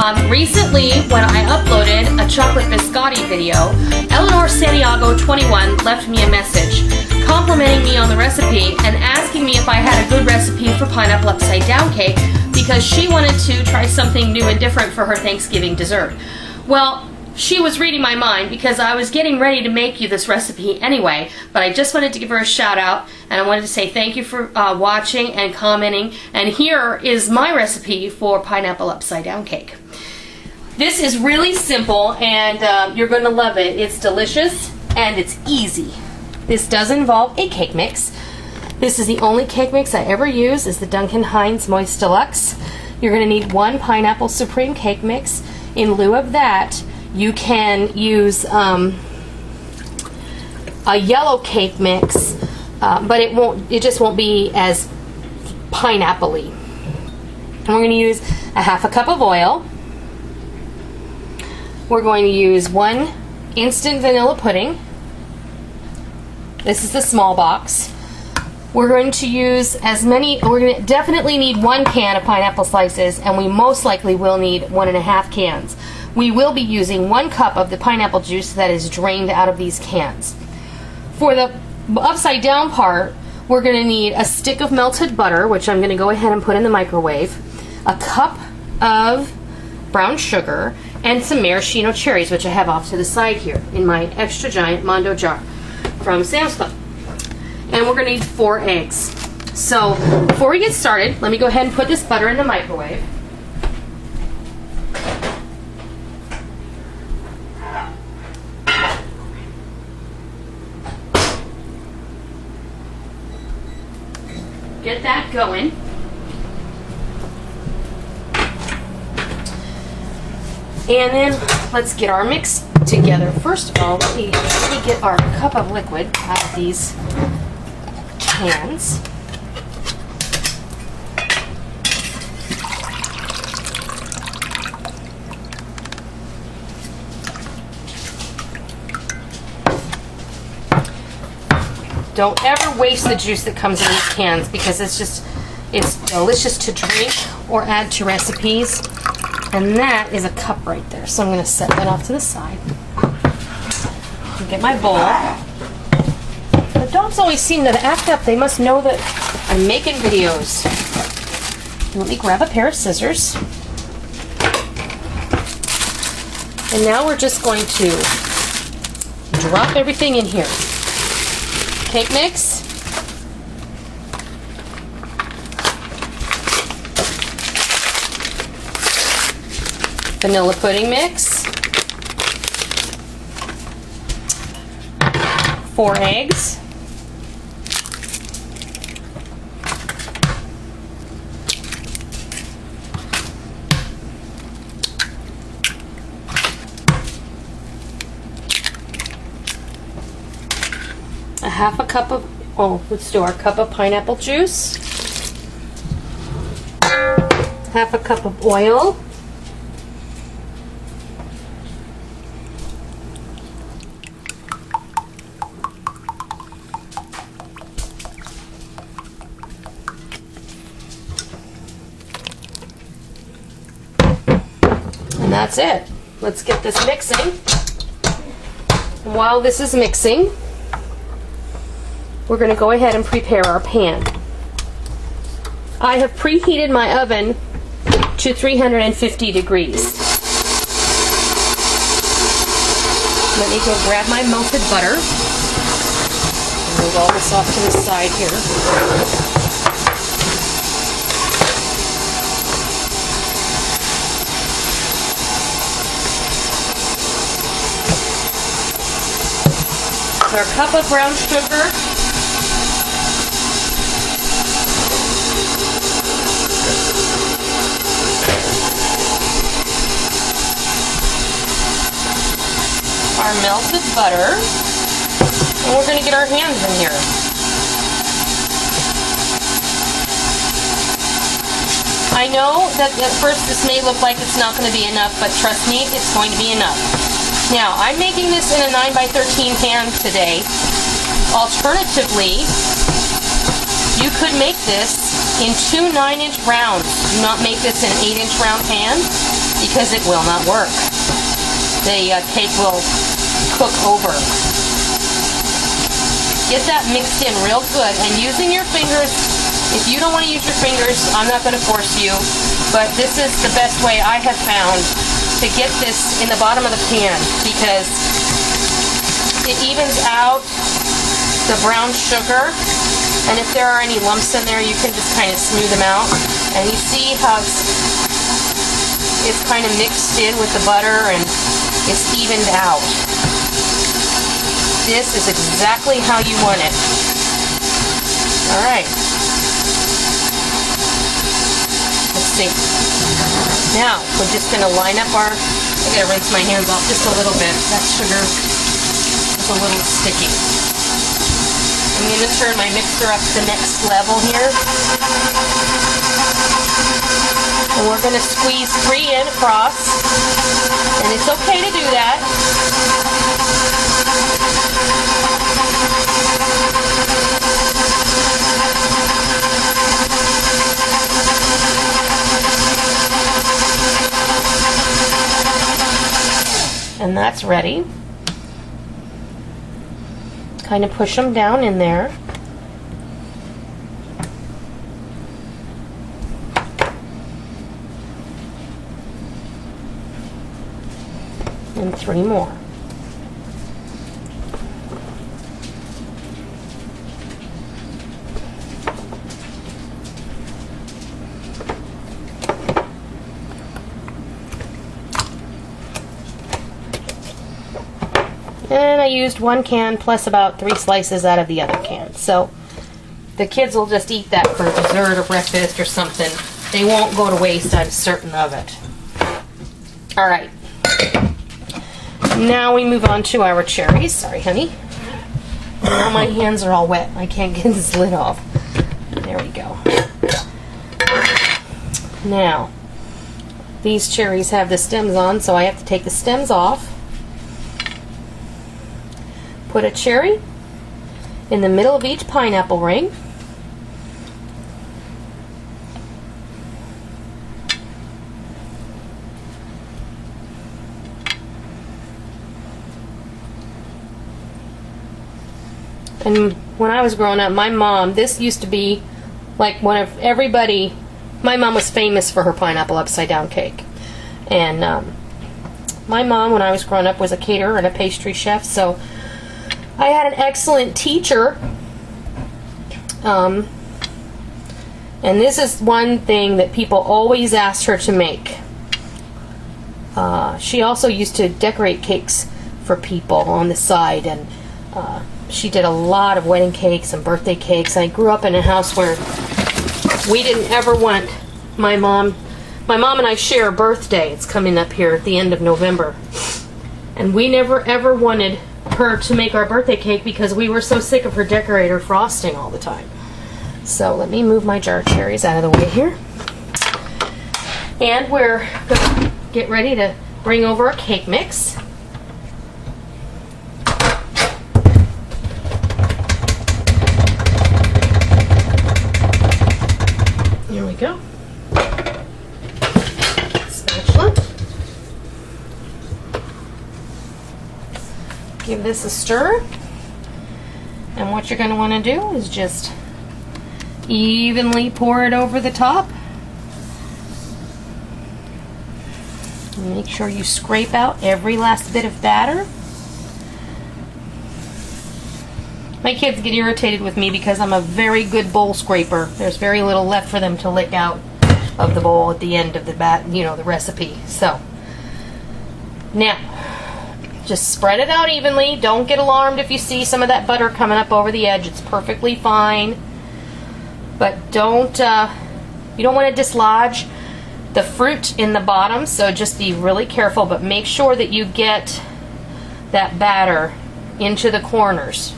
Recently, when I uploaded a chocolate biscotti video, Eleanor Santiago 21 left me a message complimenting me on the recipe and asking me if I had a good recipe for pineapple upside down cake because she wanted to try something new and different for her Thanksgiving dessert. Well, she was reading my mind because I was getting ready to make you this recipe anyway, but I just wanted to give her a shout out and I wanted to say thank you for watching and commenting, and here is my recipe for pineapple upside down cake. This is really simple and you're going to love it. It's delicious and it's easy. This does involve a cake mix. This is the only cake mix I ever use, is the Duncan Hines Moist Deluxe. You're going to need 1 pineapple supreme cake mix. In lieu of that, you can use a yellow cake mix, but it just won't be as pineapple-y. And we're going to use a 1/2 cup of oil. We're going to use 1 instant vanilla pudding. This is the small box. We're going to use we're going to definitely need 1 can of pineapple slices, and we most likely will need 1.5 cans. We will be using 1 cup of the pineapple juice that is drained out of these cans. For the upside down part, we're going to need a stick of melted butter, which I'm going to go ahead and put in the microwave, a cup of brown sugar, and some maraschino cherries, which I have off to the side here in my extra giant Mondo jar from Sam's Club. And we're going to need 4 eggs. So before we get started, let me go ahead and put this butter in the microwave. Get that going. And then let's get our mix together. First of all, let me get our cup of liquid out of these cans. Don't ever waste the juice that comes in these cans because it's delicious to drink or add to recipes. And that is a cup right there. So I'm going to set that off to the side. Get my bowl. The dogs always seem to act up. They must know that I'm making videos. Let me grab a pair of scissors. And now we're just going to drop everything in here. Cake mix. Vanilla pudding mix. 4 eggs. A 1/2 cup of, let's do our cup of pineapple juice. 1/2 cup of oil. And that's it. Let's get this mixing. And while this is mixing, we're going to go ahead and prepare our pan. I have preheated my oven to 350 degrees. Let me go grab my melted butter. Move all this off to the side here. Our cup of brown sugar. Our melted butter. And we're going to get our hands in here. I know that at first this may look like it's not going to be enough, but trust me, it's going to be enough. Now, I'm making this in a 9x13 pan today. Alternatively, you could make this in 2 9-inch rounds. Do not make this in an 8-inch round pan. because it will not work. The cake will cook over. Get that mixed in real good, and using your fingers, if you don't want to use your fingers, I'm not going to force you, but this is the best way I have found to get this in the bottom of the pan, because it evens out the brown sugar, and if there are any lumps in there, you can just kind of smooth them out, and you see how it's kind of mixed in with the butter and it's evened out. This is exactly how you want it. All right. Let's see. Now, we're just going to line up our, I got to rinse my hands off just a little bit. That sugar is a little sticky. I'm going to turn my mixer up to the next level here. And we're going to squeeze 3 in across. And it's okay to do that. And that's ready. Kind of push them down in there. And 3 more. And I used 1 can plus about 3 slices out of the other can. So the kids will just eat that for dessert or breakfast or something. They won't go to waste, I'm certain of it. All right. Now we move on to our cherries. Sorry, honey. Now my hands are all wet. I can't get this lid off. There we go. Now, these cherries have the stems on, so I have to take the stems off. Put a cherry in the middle of each pineapple ring. And when I was growing up, my mom, this used to be like one of everybody, my mom was famous for her pineapple upside down cake. And my mom, when I was growing up, was a caterer and a pastry chef, so I had an excellent teacher, and this is one thing that people always asked her to make. She also used to decorate cakes for people on the side, and she did a lot of wedding cakes and birthday cakes. I grew up in a house where we didn't ever want my mom and I share a birthday. It's coming up here at the end of November, and we never ever wanted her to make our birthday cake because we were so sick of her decorator frosting all the time. So let me move my jar of cherries out of the way here. And we're going to get ready to bring over a cake mix. Here we go. Spatula. Give this a stir, and what you're going to want to do is just evenly pour it over the top. And make sure you scrape out every last bit of batter. My kids get irritated with me because I'm a very good bowl scraper. There's very little left for them to lick out of the bowl at the end of the the recipe. So now, just spread it out evenly. Don't get alarmed if you see some of that butter coming up over the edge. It's perfectly fine. But you don't want to dislodge the fruit in the bottom, so just be really careful, but make sure that you get that batter into the corners.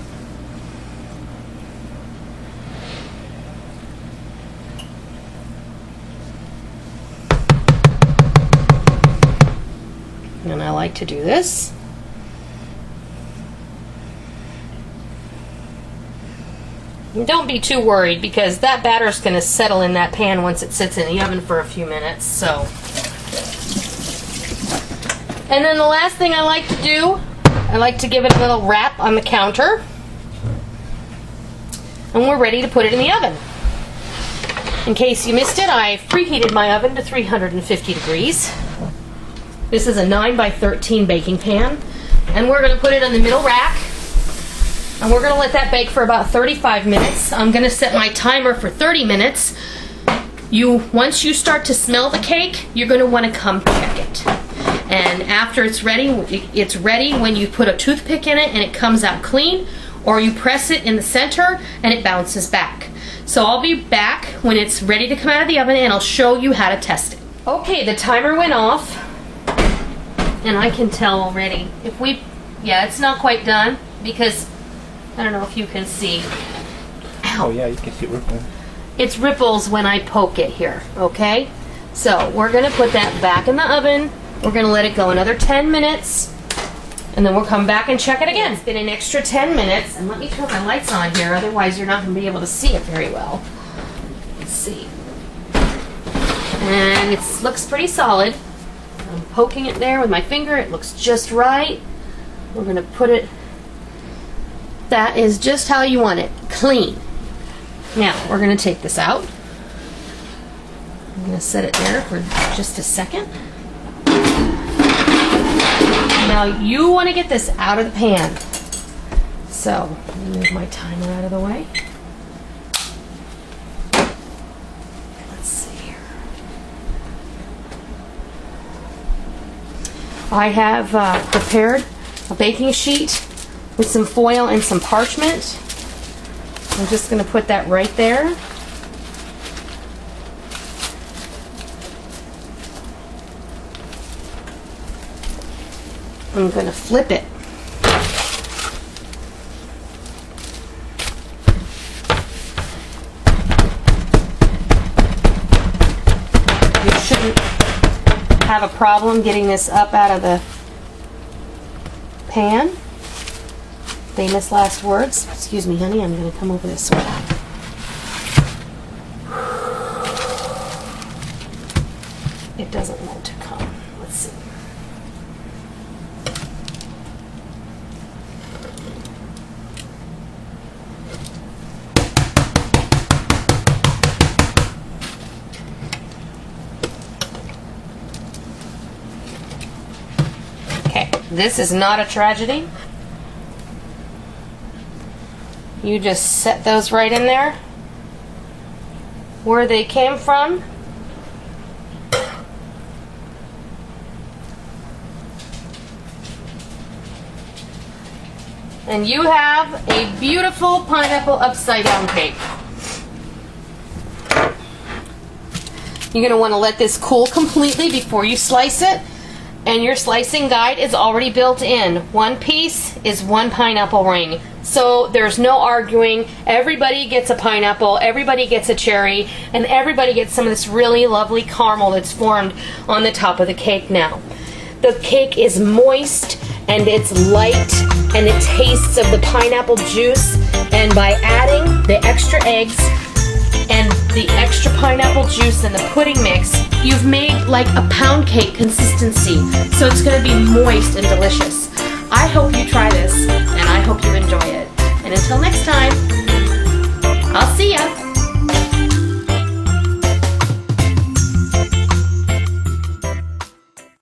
And I like to do this. And don't be too worried, because that batter's going to settle in that pan once it sits in the oven for a few minutes. So And then the last thing I like to do, I like to give it a little wrap on the counter. And we're ready to put it in the oven. In case you missed it, I preheated my oven to 350 degrees. This is a 9 by 13 baking pan. And we're going to put it on the middle rack. And we're going to let that bake for about 35 minutes. I'm going to set my timer for 30 minutes. Once you start to smell the cake, you're going to want to come check it. And after it's ready when you put a toothpick in it and it comes out clean, or you press it in the center and it bounces back. So I'll be back when it's ready to come out of the oven and I'll show you how to test it. Okay, the timer went off and I can tell already. Yeah, it's not quite done because I don't know if you can see. Ow. Oh yeah, you can see it rippling. It's ripples when I poke it here, okay? So we're gonna put that back in the oven. We're gonna let it go another 10 minutes, and then we'll come back and check it again. It's been an extra 10 minutes, and let me turn my lights on here, otherwise you're not gonna be able to see it very well. Let's see. And it looks pretty solid. I'm poking it there with my finger, it looks just right. We're gonna put it, that is just how you want it, clean. Now, we're going to take this out. I'm going to set it there for just a second. Now, you want to get this out of the pan. So, let me move my timer out of the way. Let's see here. I have prepared a baking sheet with some foil and some parchment. I'm just going to put that right there. I'm going to flip it. You shouldn't have a problem getting this up out of the pan. Famous last words. Excuse me, honey, I'm going to come over this way. It doesn't want to come. Let's see. Okay, this is not a tragedy. You just set those right in there where they came from. And you have a beautiful pineapple upside down cake. You're going to want to let this cool completely before you slice it. And your slicing guide is already built in. One piece is one pineapple ring. So there's no arguing. Everybody gets a pineapple, everybody gets a cherry, and everybody gets some of this really lovely caramel that's formed on the top of the cake now. The cake is moist and it's light and it tastes of the pineapple juice, and by adding the extra eggs and the extra pineapple juice and the pudding mix, you've made like a pound cake consistency. So it's going to be moist and delicious. I hope you try this, and I